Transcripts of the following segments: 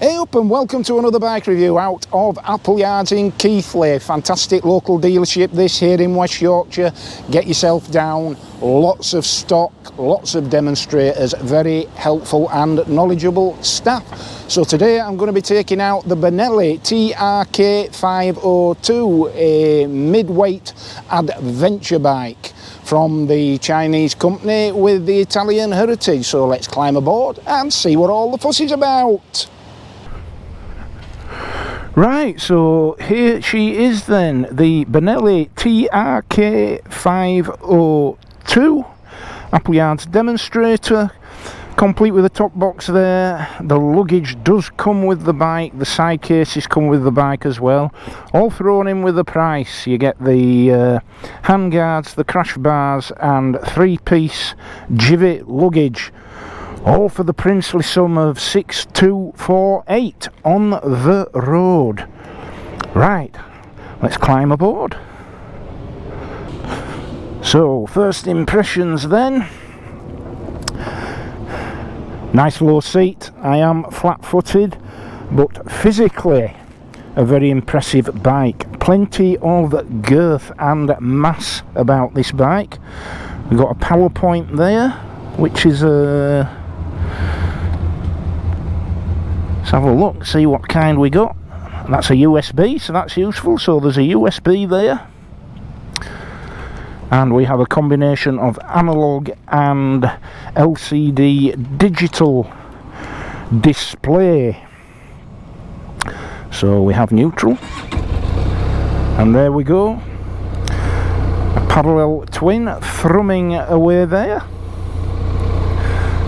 Hey up and welcome to another bike review out of Appleyards in Keighley. Fantastic local dealership this here in West Yorkshire. Get yourself down, lots of stock, lots of demonstrators, very helpful and knowledgeable staff. So today I'm going to be taking out the Benelli TRK 502, a mid-weight adventure bike from the Chinese company with the Italian heritage. So let's climb aboard and see what all the fuss is about. Right, so here she is then, the Benelli TRK 502 Appleyards demonstrator, complete with a top box there. The luggage does come with the bike, the side cases come with the bike as well, all thrown in with the price. You get the handguards, the crash bars and 3-piece Jivet luggage, all for the princely sum of 6,248 on the road. Right, let's climb aboard. So, first impressions then. Nice low seat. I am flat-footed, but physically a very impressive bike. Plenty of girth and mass about this bike. We've got a power point there, which is a... Let's have a look, see what kind we got. That's a USB, so that's useful. So there's a USB there. And we have a combination of analog and LCD digital display. So we have neutral. And there we go. A parallel twin thrumming away there.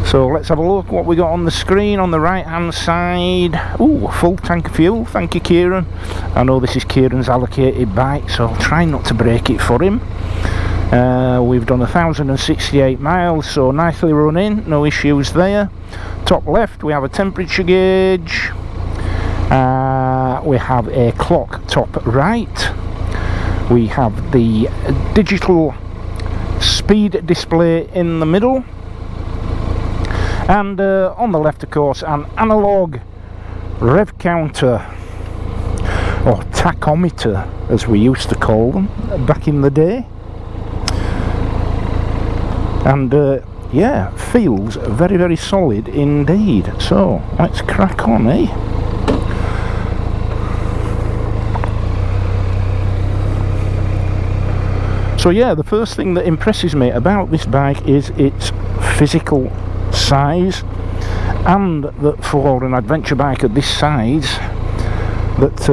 So let's have a look what we got on the screen on the right hand side. Ooh, a full tank of fuel, thank you Kieran. I know this is Kieran's allocated bike, so I'll try not to break it for him. We've done 1,068 miles, so nicely run in, no issues there. Top left we have a temperature gauge. We have a clock top right. We have the digital speed display in the middle. And on the left, of course, an analog rev counter, or tachometer as we used to call them back in the day. And yeah, feels very, very solid indeed. So let's crack on, eh? So yeah, the first thing that impresses me about this bike is its physical size, and that for an adventure bike of this size, that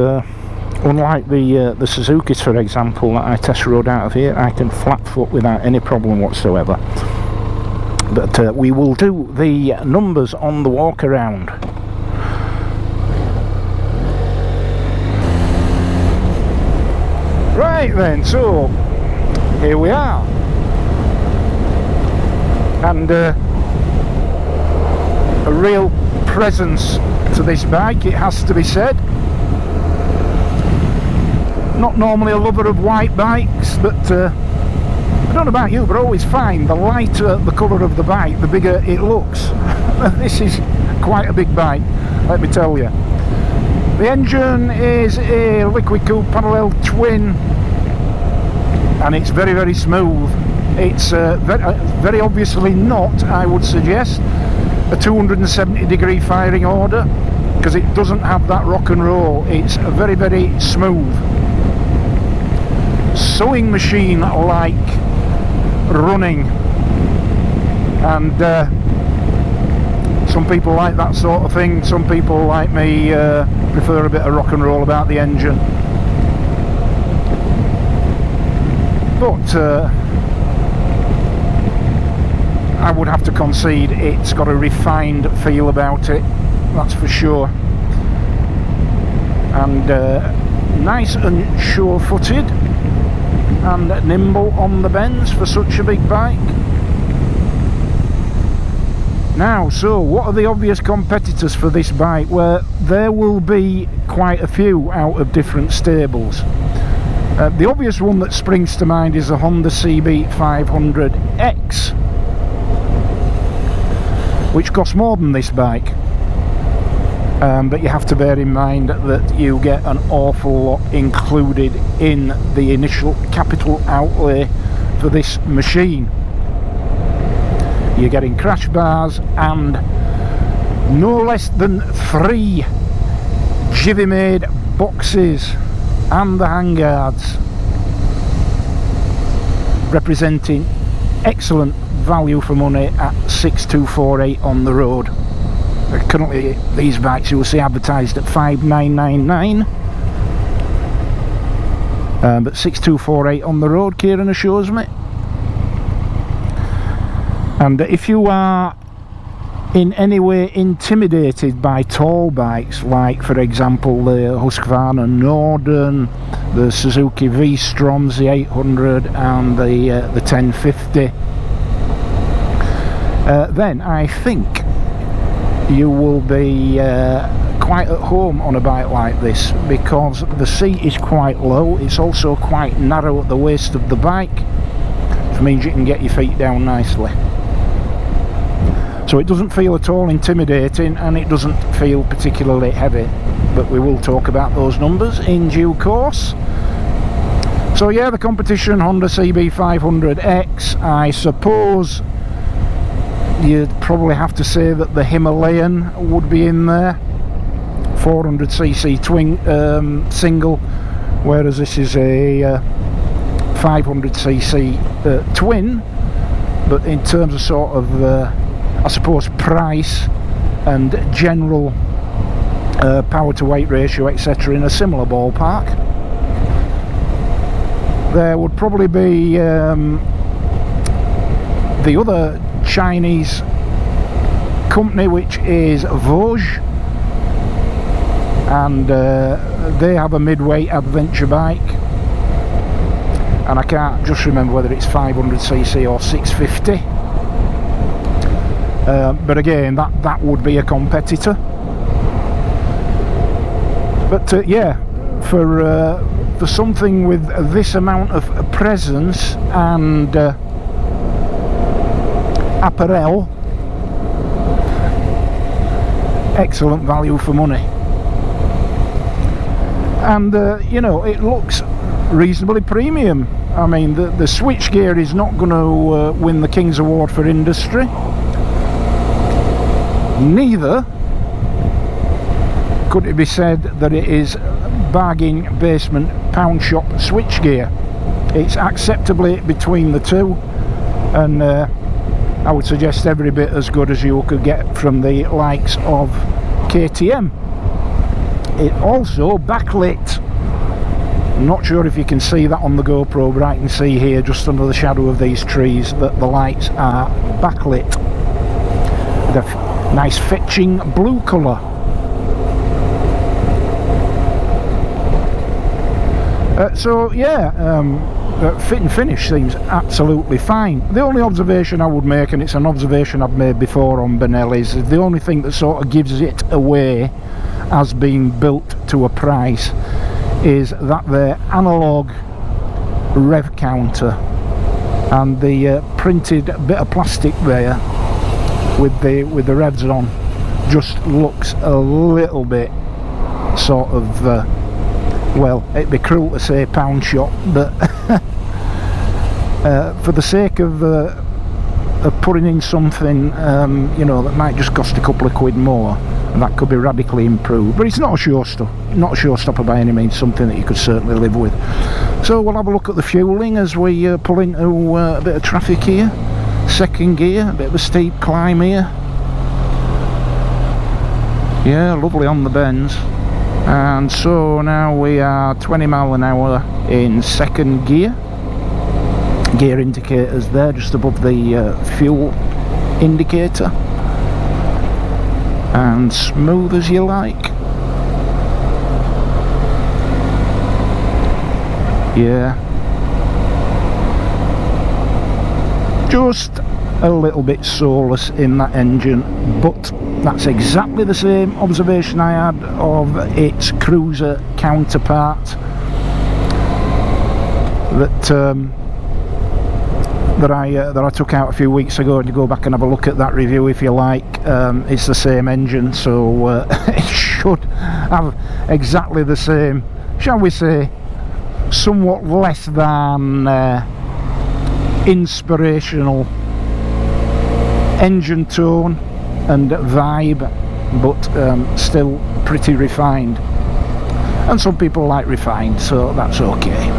unlike the Suzuki's, for example, that I test rode out of here, I can flat foot without any problem whatsoever. But we will do the numbers on the walk around. Right then, so here we are, and a real presence to this bike, it has to be said. Not normally a lover of white bikes, but I don't know about you, but I always find the lighter the colour of the bike, the bigger it looks. This is quite a big bike, let me tell you. The engine is a liquid cooled parallel twin, and it's very, very smooth. It's very obviously not, I would suggest, a 270 degree firing order, because it doesn't have that rock and roll. It's very, very smooth, sewing machine like running, and some people like that sort of thing. Some people like me prefer a bit of rock and roll about the engine, but I would have to concede it's got a refined feel about it, that's for sure. And nice and sure-footed and nimble on the bends for such a big bike. Now, so what are the obvious competitors for this bike? Well, there will be quite a few out of different stables. The obvious one that springs to mind is the Honda CB 500X, which costs more than this bike. but you have to bear in mind that you get an awful lot included in the initial capital outlay for this machine. You're getting crash bars and no less than 3 Jivy made boxes and the handguards, representing excellent value for money at 6,248 on the road. Currently these bikes you will see advertised at 5,999, but 6,248 on the road, Kieran assures me. And if you are in any way intimidated by tall bikes, like for example the Husqvarna Norden, the Suzuki V-Stroms, the 800 and the 1050, then I think you will be quite at home on a bike like this, because the seat is quite low. It's also quite narrow at the waist of the bike, which means you can get your feet down nicely. So it doesn't feel at all intimidating, and it doesn't feel particularly heavy, but we will talk about those numbers in due course. So yeah, the competition, Honda CB500X. I suppose you'd probably have to say that the Himalayan would be in there, 400cc twin single, whereas this is a 500cc twin. But in terms of sort of I suppose price and general power to weight ratio, etc., in a similar ballpark. There would probably be the other Chinese company, which is Vosges, and they have a mid-weight adventure bike, and I can't just remember whether it's 500cc or 650. But again, that would be a competitor. But yeah, for something with this amount of presence and apparel, excellent value for money. And you know, it looks reasonably premium. I mean, the switchgear is not going to win the King's Award for Industry. Neither could it be said that it is bargain basement pound shop switchgear. It's acceptably between the two, and I would suggest every bit as good as you could get from the likes of KTM. It also backlit. I'm not sure if you can see that on the GoPro, but I can see here just under the shadow of these trees that the lights are backlit. The nice fetching blue colour. So yeah, fit and finish seems absolutely fine. The only observation I would make, and it's an observation I've made before on Benelli's, is the only thing that sort of gives it away as being built to a price is that their analogue rev counter and the printed bit of plastic there with the revs on just looks a little bit sort of well, it'd be cruel to say pound shop, but for the sake of putting in something you know, that might just cost a couple of quid more, and that could be radically improved. But it's not a showstopper by any means, something that you could certainly live with. So we'll have a look at the fueling as we pull into a bit of traffic here. Second gear, a bit of a steep climb here. Yeah, lovely on the bends. And so now we are 20 mile an hour in second gear. Gear indicators there just above the fuel indicator. And smooth as you like. Yeah. Just a little bit soulless in that engine, but that's exactly the same observation I had of its cruiser counterpart, that that I took out a few weeks ago, and you go back and have a look at that review if you like. It's the same engine, so it should have exactly the same, shall we say, somewhat less than inspirational engine tone and vibe, but still pretty refined. And some people like refined, so that's okay.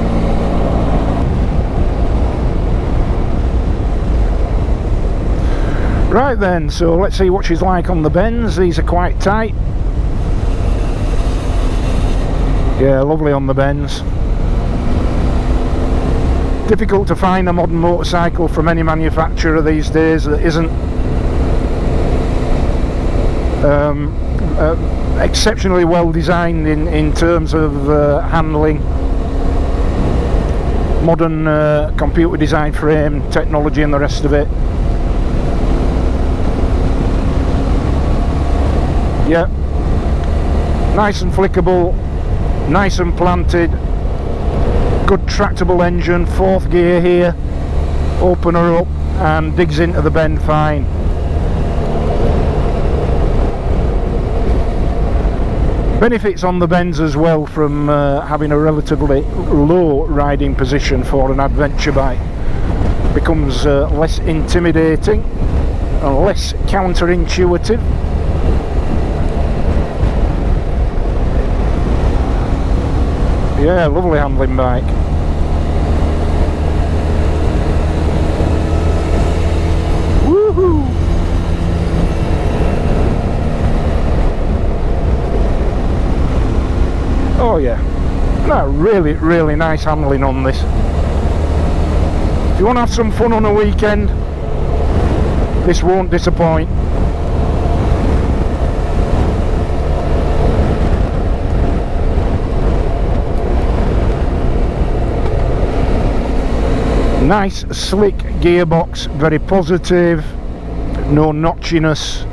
Right then, so let's see what she's like on the bends. These are quite tight. Yeah, lovely on the bends. Difficult to find a modern motorcycle from any manufacturer these days that isn't exceptionally well designed in terms of handling. Modern computer design frame, technology and the rest of it. Yeah, nice and flickable, nice and planted, good tractable engine, 4th gear here, open her up and digs into the bend fine. Benefits on the bends as well from having a relatively low riding position for an adventure bike. Becomes less intimidating and less counterintuitive. Yeah, lovely handling bike. Woohoo! Oh yeah, no, really nice handling on this. If you want to have some fun on a weekend, this won't disappoint. Nice slick gearbox, very positive, no notchiness.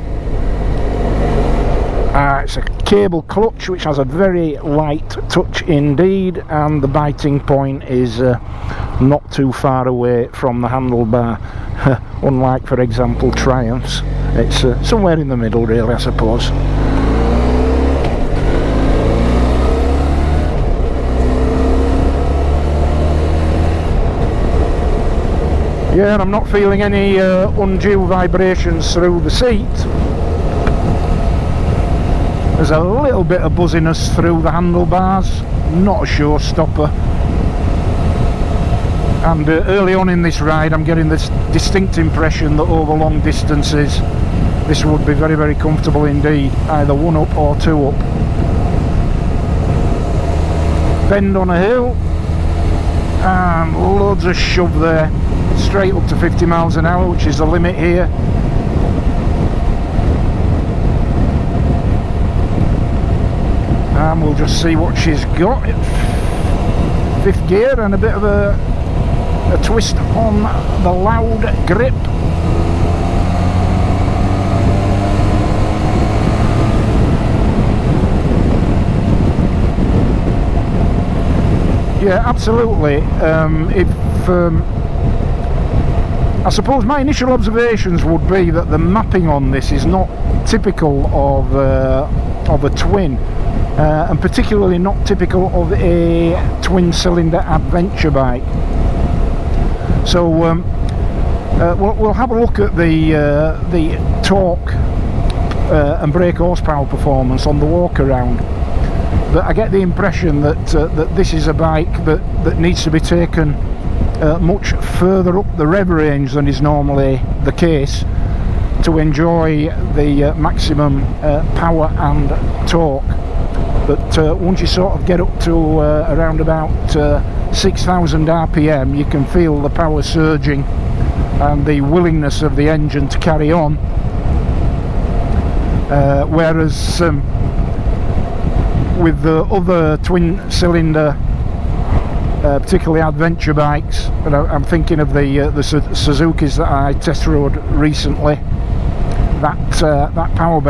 It's a cable clutch which has a very light touch indeed, and the biting point is not too far away from the handlebar, unlike for example Triumph's. It's somewhere in the middle really, I suppose. Yeah, and I'm not feeling any undue vibrations through the seat. There's a little bit of buzziness through the handlebars, not a showstopper. And early on in this ride I'm getting this distinct impression that over long distances this would be very comfortable indeed, either 1 up or 2 up. Bend on a hill and loads of shove there. Straight up to 50 miles an hour, which is the limit here. And we'll just see what she's got. 5th gear and a bit of a twist on the loud grip. Yeah, absolutely. I suppose my initial observations would be that the mapping on this is not typical of a twin, and particularly not typical of a twin-cylinder adventure bike. So we'll have a look at the torque and brake horsepower performance on the walk around. But I get the impression that that this is a bike that needs to be taken much further up the rev range than is normally the case to enjoy the maximum power and torque. But once you sort of get up to around about 6,000 RPM, you can feel the power surging and the willingness of the engine to carry on, whereas with the other twin cylinder particularly adventure bikes, and I'm thinking of the Suzuki's that I test rode recently, that power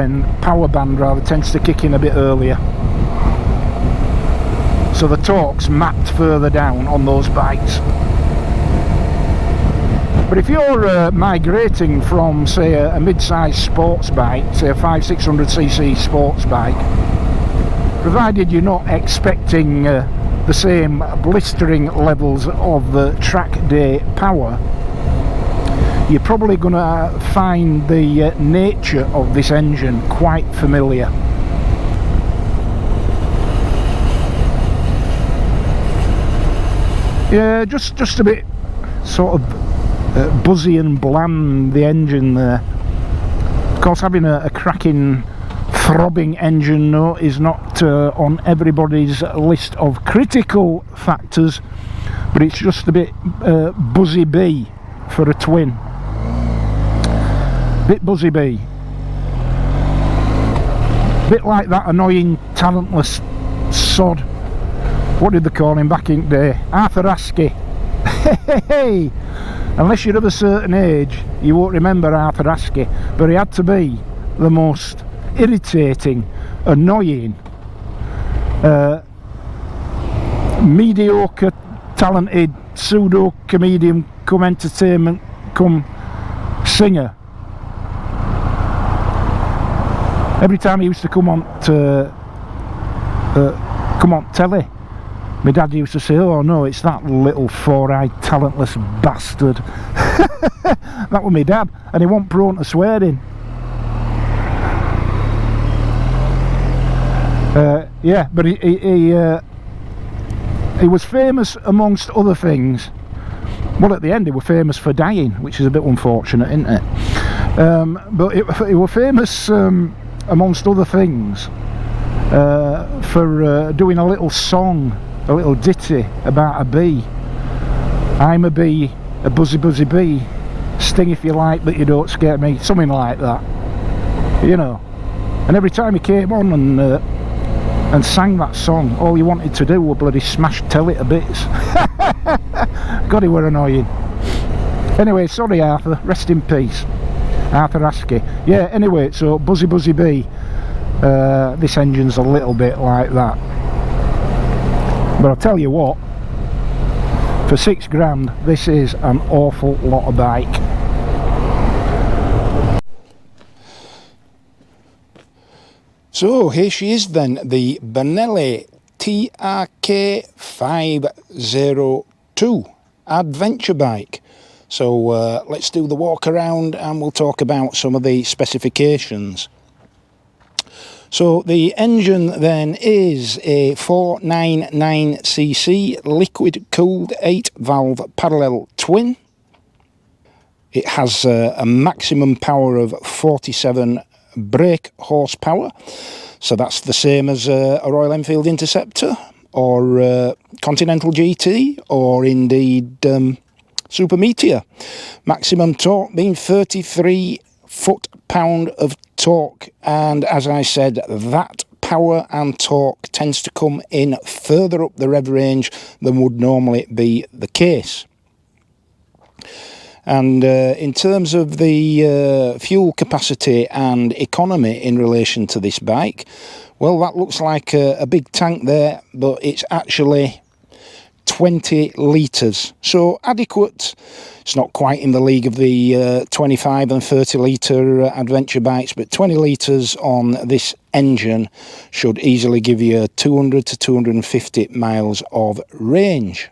band rather tends to kick in a bit earlier, so the torque's mapped further down on those bikes. But if you're migrating from, say, a mid-sized sports bike, say a 500-600cc sports bike, provided you're not expecting the same blistering levels of track day power, you're probably going to find the nature of this engine quite familiar. Yeah, just a bit sort of buzzy and bland, the engine there. Of course, having a cracking throbbing engine note is not on everybody's list of critical factors, but it's just a bit buzzy bee for a twin. Bit buzzy bee. Bit like that annoying talentless sod. What did they call him back in the day? Arthur Askey. Hey, unless you're of a certain age, you won't remember Arthur Askey, but he had to be the most irritating, annoying, mediocre, talented pseudo comedian come entertainment come singer. Every time he used to come on telly, my dad used to say, "Oh no, it's that little four-eyed talentless bastard." That was my dad, and he wasn't prone to swearing. Yeah, but he was famous amongst other things. Well, at the end he was famous for dying, which is a bit unfortunate, isn't it? But he was famous amongst other things for doing a little song, a little ditty about a bee. I'm a bee, a buzzy buzzy bee, sting if you like but you don't scare me, something like that, you know. And every time he came on and sang that song, all he wanted to do was bloody smash telly to bits. God, he were annoying. Anyway, sorry Arthur, rest in peace, Arthur Askey. Yeah, anyway, so buzzy buzzy bee, this engine's a little bit like that. But I'll tell you what, for £6 this is an awful lot of bike. So here she is then, the Benelli TRK 502 adventure bike. So let's do the walk around and we'll talk about some of the specifications. So the engine then is a 499cc liquid cooled 8 valve parallel twin. It has a maximum power of 47 brake horsepower, so that's the same as a Royal Enfield Interceptor or Continental GT or indeed Super Meteor. Maximum torque being 33 foot-pound of torque, and as I said, that power and torque tends to come in further up the rev range than would normally be the case. And in terms of the fuel capacity and economy in relation to this bike, well, that looks like a big tank there, but it's actually 20 litres, so adequate. It's not quite in the league of the 25 and 30 litre adventure bikes, but 20 litres on this engine should easily give you 200 to 250 miles of range.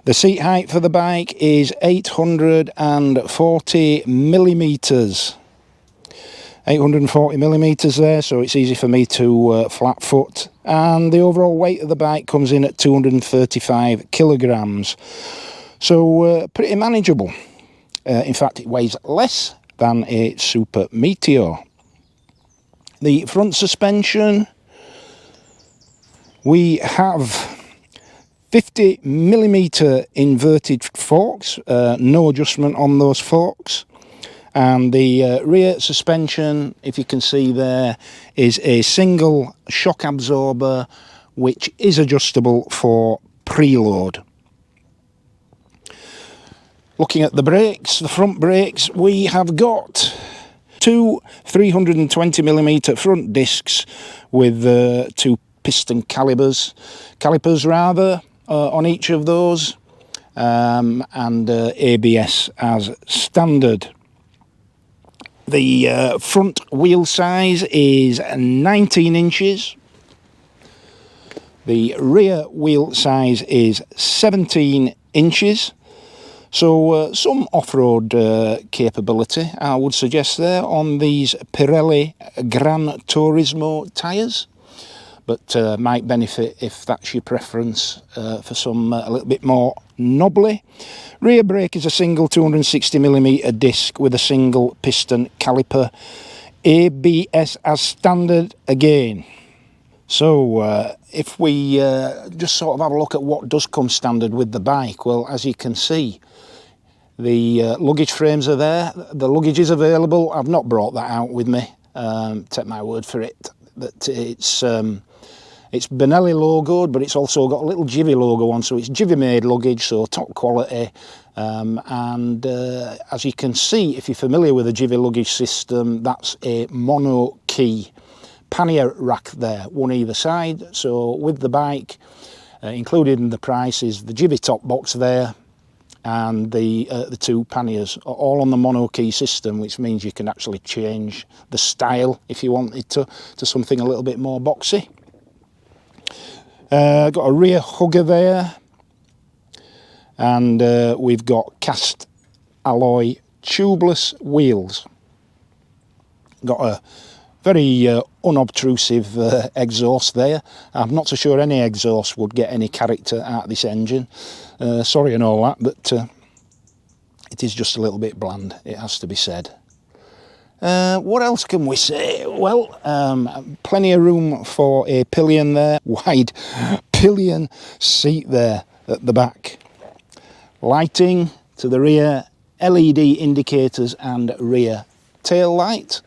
The seat height for the bike is 840 millimetres. 840 millimetres there, so it's easy for me to flat foot. And the overall weight of the bike comes in at 235 kilograms. So pretty manageable. In fact, it weighs less than a Super Meteor. The front suspension, we have 50 millimetre inverted forks, no adjustment on those forks. And the rear suspension, if you can see there, is a single shock absorber which is adjustable for preload. Looking at the brakes, the front brakes, we have got two 320mm front discs with two piston calipers on each of those. and ABS as standard. The front wheel size is 19 inches. The rear wheel size is 17 inches. So some off-road capability, I would suggest there, on these Pirelli Gran Turismo tyres. But might benefit if that's your preference for some a little bit more knobbly. Rear brake is a single 260mm disc with a single piston caliper. ABS as standard again. So if we just sort of have a look at what does come standard with the bike, well, as you can see, the luggage frames are there. The luggage is available. I've not brought that out with me. Take my word for it that it's Benelli logoed, but it's also got a little Givi logo on, so it's Givi made luggage, so top quality. And as you can see, if you're familiar with the Givi luggage system, that's a mono key pannier rack there, one either side. So with the bike, included in the price is the Givi top box there, and the two panniers, all on the mono key system, which means you can actually change the style if you wanted to something a little bit more boxy. Got a rear hugger there, and we've got cast alloy tubeless wheels. Got a very unobtrusive exhaust there. I'm not so sure any exhaust would get any character out of this engine. Sorry and all that, but it is just a little bit bland, it has to be said. What else can we say? Well, plenty of room for a pillion there, wide pillion seat there at the back. Lighting to the rear, LED indicators and rear tail light.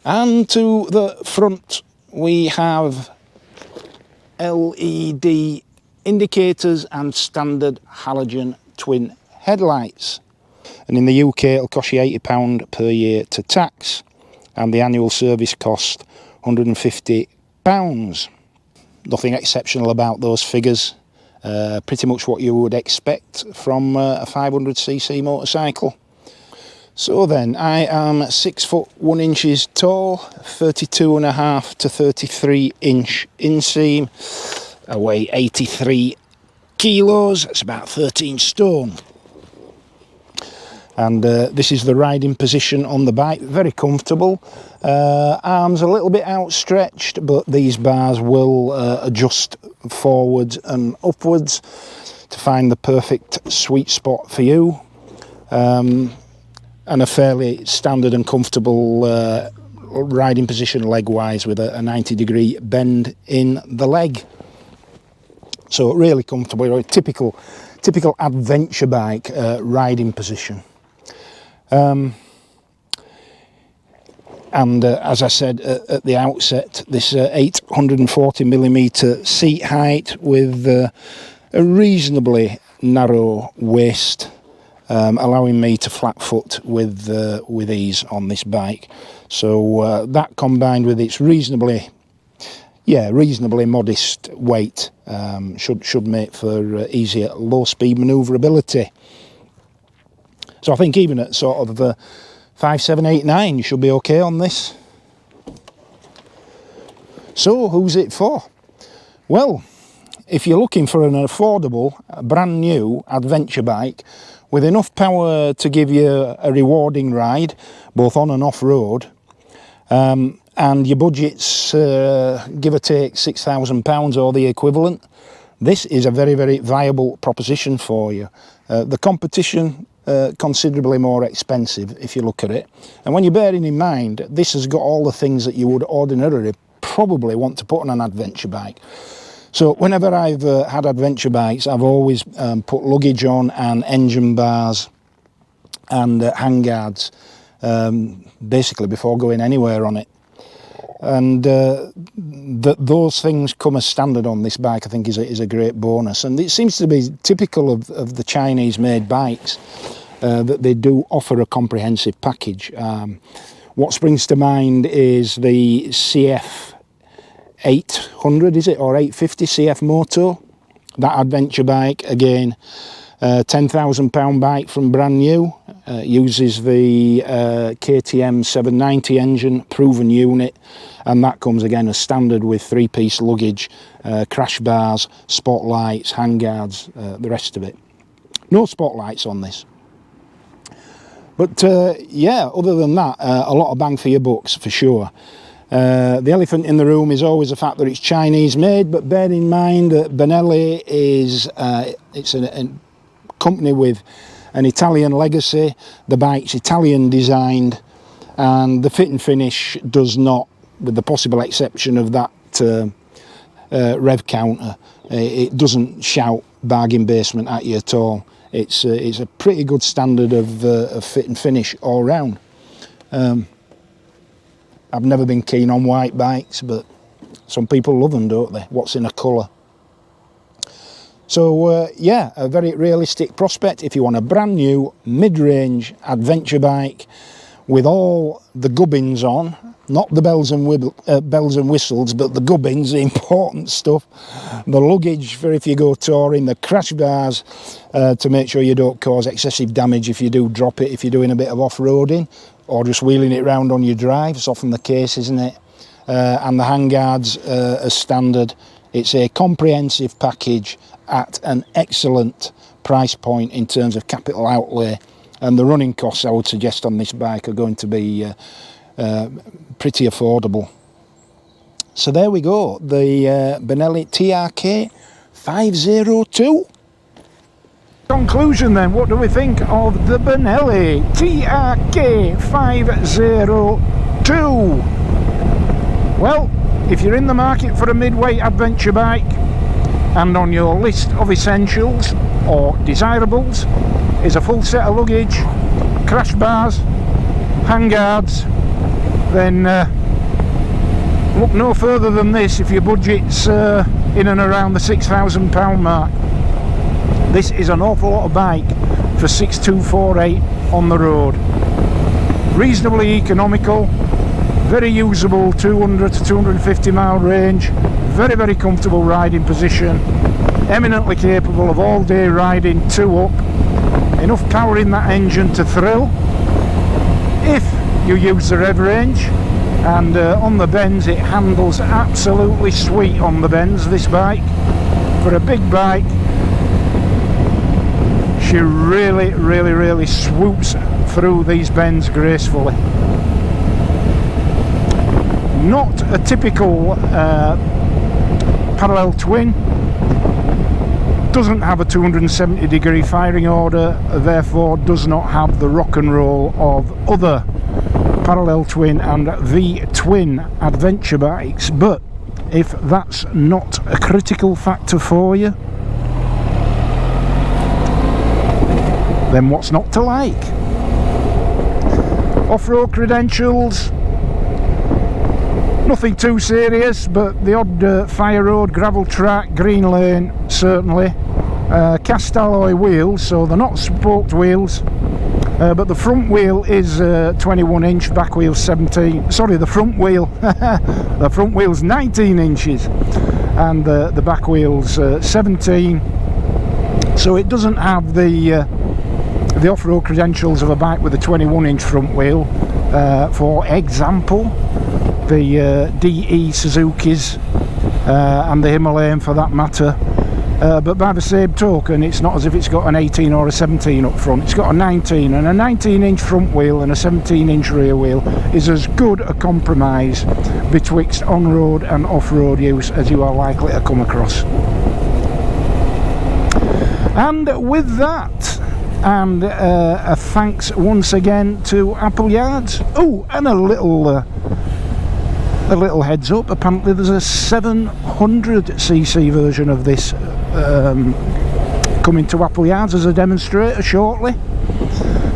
And to the front we have LED indicators and standard halogen twin headlights. And in the UK it'll cost you £80 per year to tax, and the annual service cost £150. Nothing exceptional about those figures, pretty much what you would expect from a 500cc motorcycle. So then, I am 6 foot 1 inches tall, 32.5 to 33 inch inseam. I weigh 83 kilos, that's about 13 stone. And this is the riding position on the bike, very comfortable. Arms a little bit outstretched, but these bars will adjust forwards and upwards to find the perfect sweet spot for you. And a fairly standard and comfortable riding position leg-wise, with a 90-degree bend in the leg. So really comfortable, a typical adventure bike riding position. And as I said at the outset, this 840mm seat height with a reasonably narrow waist, allowing me to flat foot with ease on this bike. So that combined with its reasonably modest weight should make for easier low speed manoeuvrability. So I think even at sort of 5, 7, 8, 9 you should be okay on this. So who's it for? Well, if you're looking for an affordable, brand new adventure bike with enough power to give you a rewarding ride, both on and off road, and your budget's give or take £6,000 or the equivalent, this is a very, very viable proposition for you. The competition, considerably more expensive if you look at it, and when you're bearing in mind this has got all the things that you would ordinarily probably want to put on an adventure bike. So whenever I've had adventure bikes, I've always put luggage on and engine bars and handguards basically before going anywhere on it. And those things come as standard on this bike, I think, is a great bonus. And it seems to be typical of the Chinese-made bikes that they do offer a comprehensive package. What springs to mind is the CF 800, is it, or 850 CF Moto, That adventure bike, again, £10,000 bike from brand new, uses the KTM 790 engine, proven unit, and that comes again as standard with 3-piece luggage, crash bars, spotlights, handguards, the rest of it. No spotlights on this. But yeah, other than that, a lot of bang for your bucks for sure. The elephant in the room is always the fact that it's Chinese made, but bear in mind that Benelli is it's a company with an Italian legacy. The bike's Italian designed, and the fit and finish does not, with the possible exception of that rev counter, it doesn't shout bargain basement at you at all. It's a pretty good standard of fit and finish all round. I've never been keen on white bikes, but some people love them, don't they? What's in a colour? So yeah, a very realistic prospect if you want a brand new mid-range adventure bike with all the gubbins on, not the bells and whistles, but the gubbins, the important stuff, the luggage for if you go touring, the crash bars to make sure you don't cause excessive damage if you do drop it, if you're doing a bit of off-roading or just wheeling it round on your drive. It's often the case, isn't it? And the handguards as standard. It's a comprehensive package at an excellent price point in terms of capital outlay, and the running costs I would suggest on this bike are going to be pretty affordable. So there we go, the Benelli TRK 502. Conclusion then, what do we think of the Benelli TRK 502? Well, if you're in the market for a mid-weight adventure bike and on your list of essentials or desirables is a full set of luggage, crash bars, handguards, then look no further than this if your budget's in and around the £6,000 mark. This is an awful lot of bike for 6248 on the road. Reasonably economical, very usable 200 to 250 mile range, very, very comfortable riding position, eminently capable of all day riding 2 up, enough power in that engine to thrill if you use the rev range, and on the bends it handles absolutely sweet on the bends, this bike. For a big bike, she really, really, really swoops through these bends gracefully. Not a typical parallel twin, doesn't have a 270-degree firing order, therefore does not have the rock and roll of other parallel twin and V-twin adventure bikes. But if that's not a critical factor for you, then what's not to like? Off-road credentials, nothing too serious, but the odd fire road, gravel track, green lane, certainly. Cast alloy wheels, so they're not spoked wheels, but the front wheel is 21 inch, back wheel 17, sorry, the front wheel, the front wheel's 19 inches, and the back wheel's 17, so it doesn't have the off-road credentials of a bike with a 21 inch front wheel, for example the DE Suzukis and the Himalayan for that matter, but by the same token it's not as if it's got an 18 or a 17 up front. It's got a 19, and a 19 inch front wheel and a 17 inch rear wheel is as good a compromise betwixt on-road and off-road use as you are likely to come across. And with that, and a thanks once again to Appleyards. Oh, and a little heads up, apparently there's a 700cc version of this coming to Appleyards as a demonstrator shortly,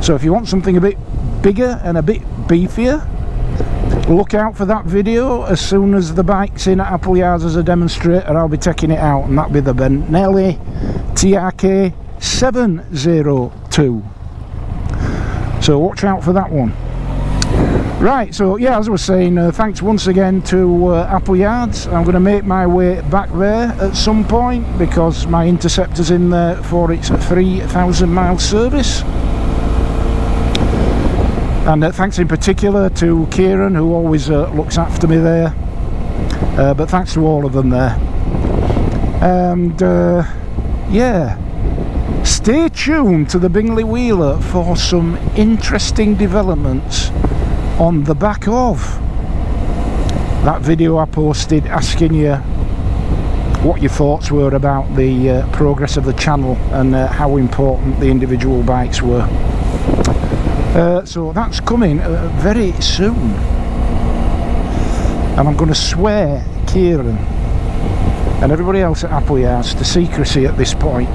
so if you want something a bit bigger and a bit beefier, look out for that video. As soon as the bike's in at Appleyards as a demonstrator, I'll be taking it out, and that'll be the Benelli TRK 702, so watch out for that one. Right, so yeah, as I was saying, thanks once again to Appleyards. I'm going to make my way back there at some point because my Interceptor's in there for its 3,000 mile service. And thanks in particular to Kieran, who always looks after me there. But thanks to all of them there. And yeah, stay tuned to the Bingley Wheeler for some interesting developments on the back of that video I posted asking you what your thoughts were about the progress of the channel and how important the individual bikes were. So that's coming very soon, and I'm going to swear Kieran and everybody else at Appleyards to secrecy at this point.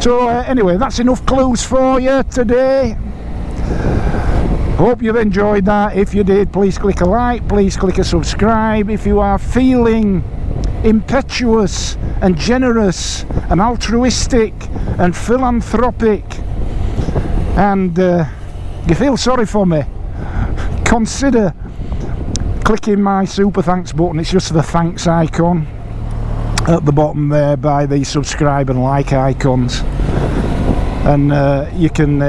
So anyway, that's enough clues for you today. Hope you've enjoyed that. If you did, please click a like, please click a subscribe. If you are feeling impetuous and generous and altruistic and philanthropic and you feel sorry for me, consider clicking my super thanks button. It's just the thanks icon at the bottom there by the subscribe and like icons, and you can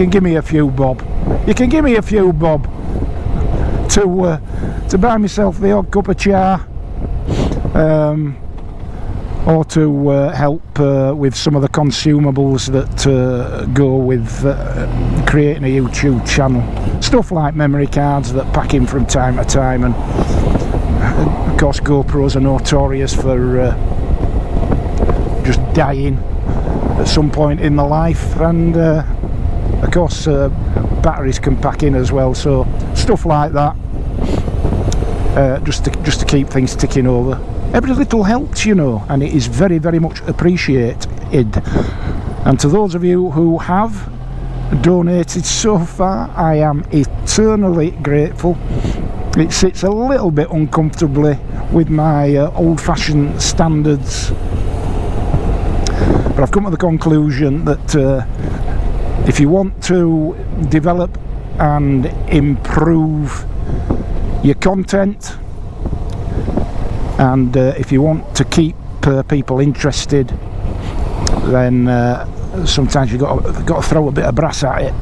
give me a few bob. You can give me a few bob to buy myself the odd cup of cha, or to help with some of the consumables that go with creating a YouTube channel. Stuff like memory cards that pack in from time to time, and of course GoPros are notorious for just dying at some point in the life, and of course batteries can pack in as well, so stuff like that, just to keep things ticking over. Every little helps, you know, and it is very, very much appreciated. And to those of you who have donated so far, I am eternally grateful. It sits a little bit uncomfortably with my old-fashioned standards, but I've come to the conclusion that if you want to develop and improve your content, and if you want to keep people interested, then sometimes you've got to throw a bit of brass at it.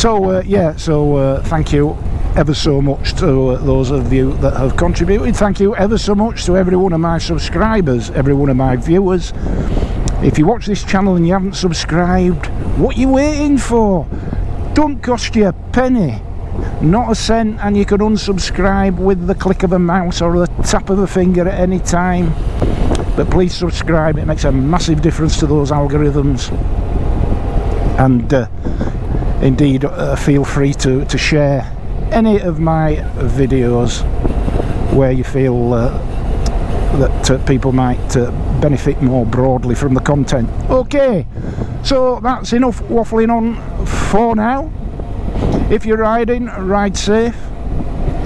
So yeah, so thank you ever so much to those of you that have contributed. Thank you ever so much to every one of my subscribers, every one of my viewers. If you watch this channel and you haven't subscribed, what are you waiting for? Don't cost you a penny, not a cent, and you can unsubscribe with the click of a mouse or the tap of a finger at any time. But please subscribe, it makes a massive difference to those algorithms. And indeed, feel free to share any of my videos where you feel that people might benefit more broadly from the content. Okay, so that's enough waffling on for now. If you're riding, ride safe.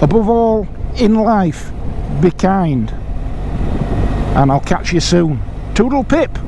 Above all, in life, be kind. And I'll catch you soon. Toodle pip!